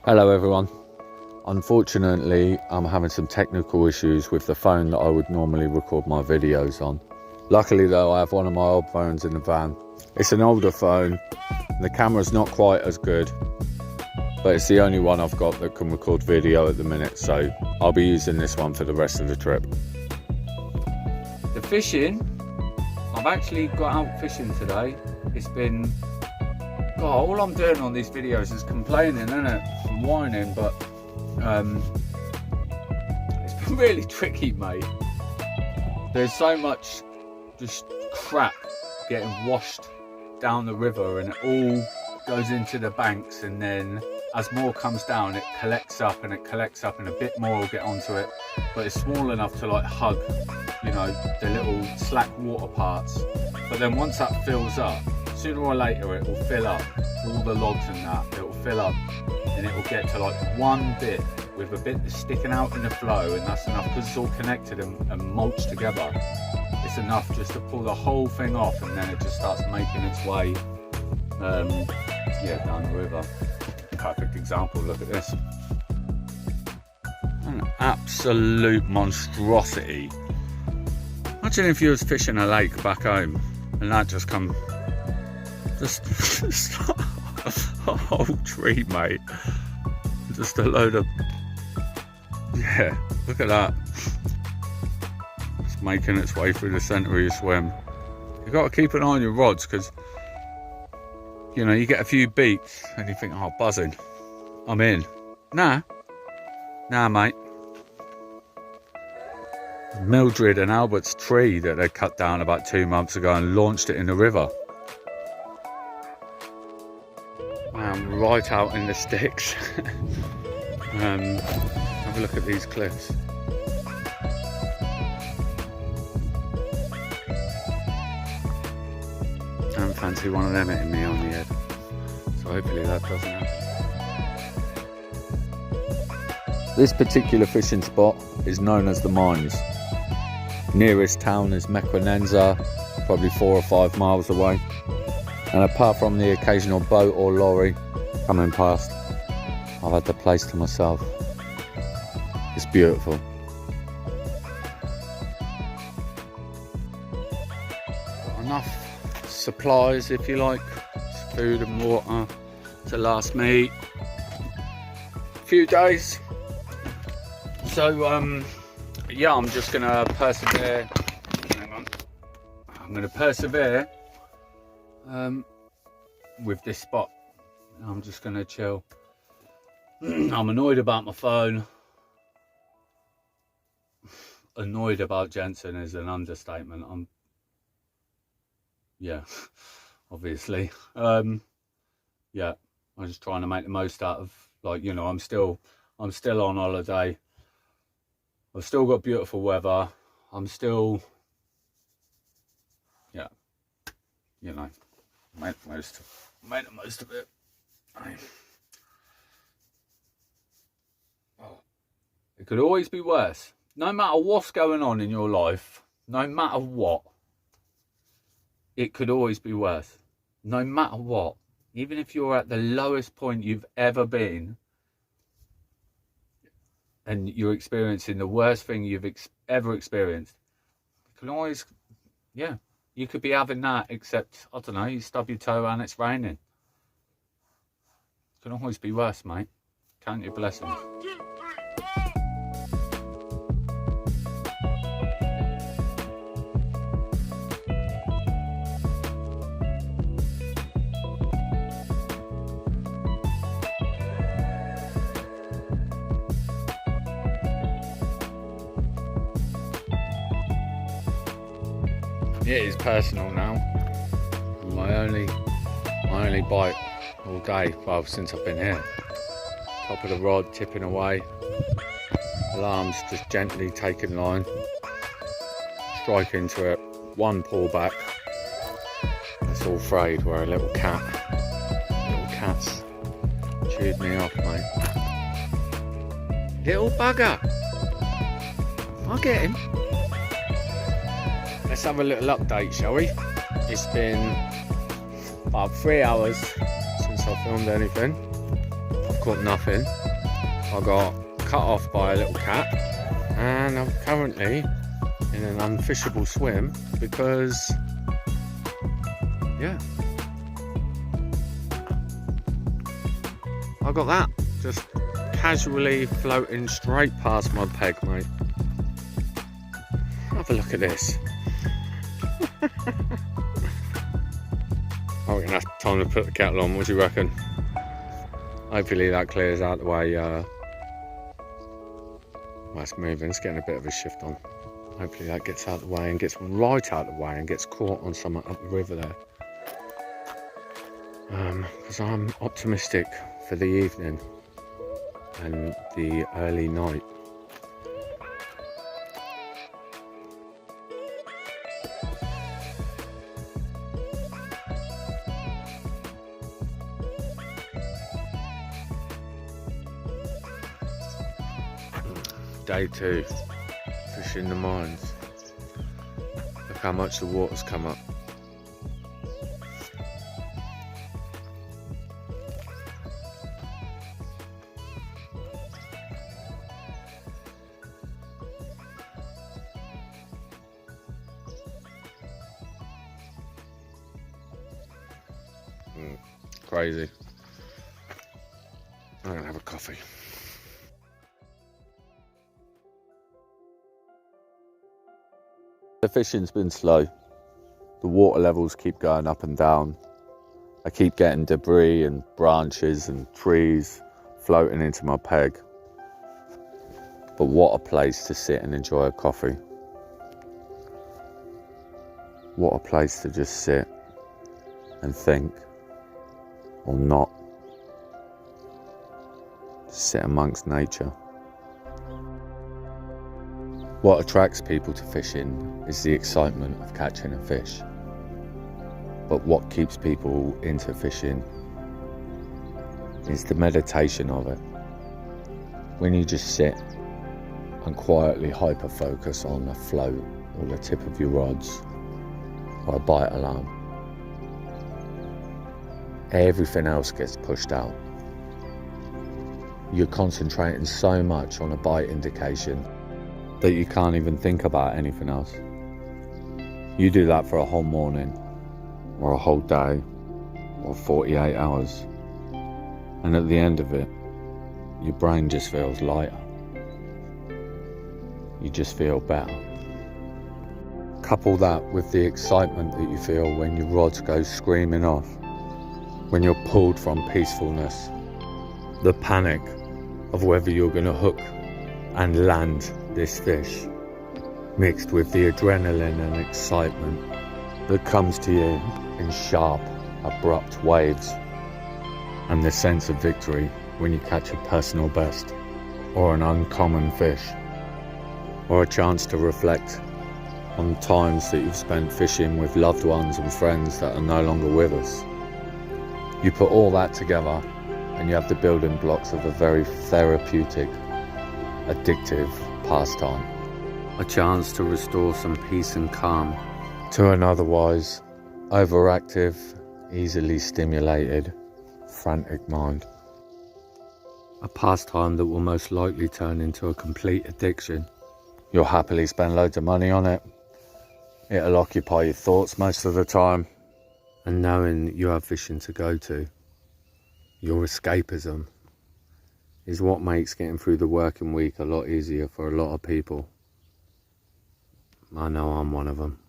Hello everyone. Unfortunately, I'm having some technical issues with the phone that I would normally record my videos on. Luckily though, I have one of my old phones in the van. It's an older phone, and the camera's not quite as good, but it's the only one I've got that can record video at the minute, so I'll be using this one for the rest of the trip. The fishing, I've actually got out fishing today. It's been, God, all I'm doing on these videos is complaining, isn't it? And whining, but it's been really tricky, mate. There's so much just crap getting washed down the river, and it all goes into the banks, and then as more comes down it collects up and a bit more will get onto it, but it's small enough to like hug, you know, the little slack water parts. But then once that fills up, sooner or later it will fill up, all the logs and that, it will fill up, and it will get to like one bit with a bit that's sticking out in the flow, and that's enough because it's all connected and mulched together. It's enough just to pull the whole thing off, and then it just starts making its way down the river. Perfect example, look at this. An absolute monstrosity. Imagine if you was fishing a lake back home and that just come, just a whole tree, mate. Just a load of, yeah, look at that. It's making its way through the centre of your swim. You've got to keep an eye on your rods, because you know, you get a few beats and you think, oh, buzzing, I'm in. Nah, mate. Mildred and Albert's tree that they cut down about 2 months ago and launched it in the river. Right out in the sticks. Have a look at these cliffs. I don't fancy one of them hitting me on the head, so hopefully that doesn't happen. This particular fishing spot is known as the Mines. Nearest town is Mequinenza, probably 4 or 5 miles away, and apart from the occasional boat or lorry coming past, I've had the place to myself. It's beautiful. Got enough supplies, if you like, food and water to last me a few days. So yeah, I'm just gonna persevere. Hang on. I'm gonna persevere with this spot. I'm just gonna chill. I'm annoyed about my phone. Annoyed about Jensen is an understatement. Yeah, obviously. Yeah, I'm just trying to make the most out of, like, you know, I'm still on holiday. I've still got beautiful weather. I'm still, yeah, you know, make the most of it. It could always be worse. No matter what's going on in your life, no matter what, it could always be worse. No matter what. Even if you're at the lowest point you've ever been, and you're experiencing the worst thing you've ever experienced, you can always, yeah, you could be having that, except, I don't know, you stub your toe and it's raining. It can always be worse, mate. Count your blessings. It is personal now. My only bite all day, well, since I've been here. Top of the rod, tipping away. Alarms just gently taking line. Strike into it. One pull back. It's all frayed where a little cat's chewed me off, mate. Little bugger. I'll get him. Let's have a little update, shall we? It's been about 3 hours since I filmed anything. I've caught nothing. I got cut off by a little cat, and I'm currently in an unfishable swim because, yeah, I got that just casually floating straight past my peg, mate. Have a look at this. I reckon that's time to put the kettle on. What do you reckon? Hopefully that clears out the way. Well, it's moving, it's getting a bit of a shift on. Hopefully that gets out the way and gets right out the way and gets caught on something up the river there. Because I'm optimistic for the evening and the early night. Day 2, fishing the mines. Look how much the water's come up. Crazy. I'm gonna have a coffee. The fishing's been slow. The water levels keep going up and down. I keep getting debris and branches and trees floating into my peg. But what a place to sit and enjoy a coffee. What a place to just sit and think, or not. Just sit amongst nature. What attracts people to fishing is the excitement of catching a fish. But what keeps people into fishing is the meditation of it. When you just sit and quietly hyper-focus on a float or the tip of your rods or a bite alarm, everything else gets pushed out. You're concentrating so much on a bite indication that you can't even think about anything else. You do that for a whole morning, or a whole day, or 48 hours, and at the end of it, your brain just feels lighter. You just feel better. Couple that with the excitement that you feel when your rods go screaming off, when you're pulled from peacefulness, the panic of whether you're going to hook and land this fish, mixed with the adrenaline and excitement that comes to you in sharp, abrupt waves, and the sense of victory when you catch a personal best, or an uncommon fish, or a chance to reflect on times that you've spent fishing with loved ones and friends that are no longer with us. You put all that together and you have the building blocks of a very therapeutic, addictive pastime. A chance to restore some peace and calm to an otherwise overactive, easily stimulated, frantic mind. A pastime that will most likely turn into a complete addiction. You'll happily spend loads of money on it. It'll occupy your thoughts most of the time. And knowing that you have fishing to go to, your escapism, is what makes getting through the working week a lot easier for a lot of people. I know I'm one of them.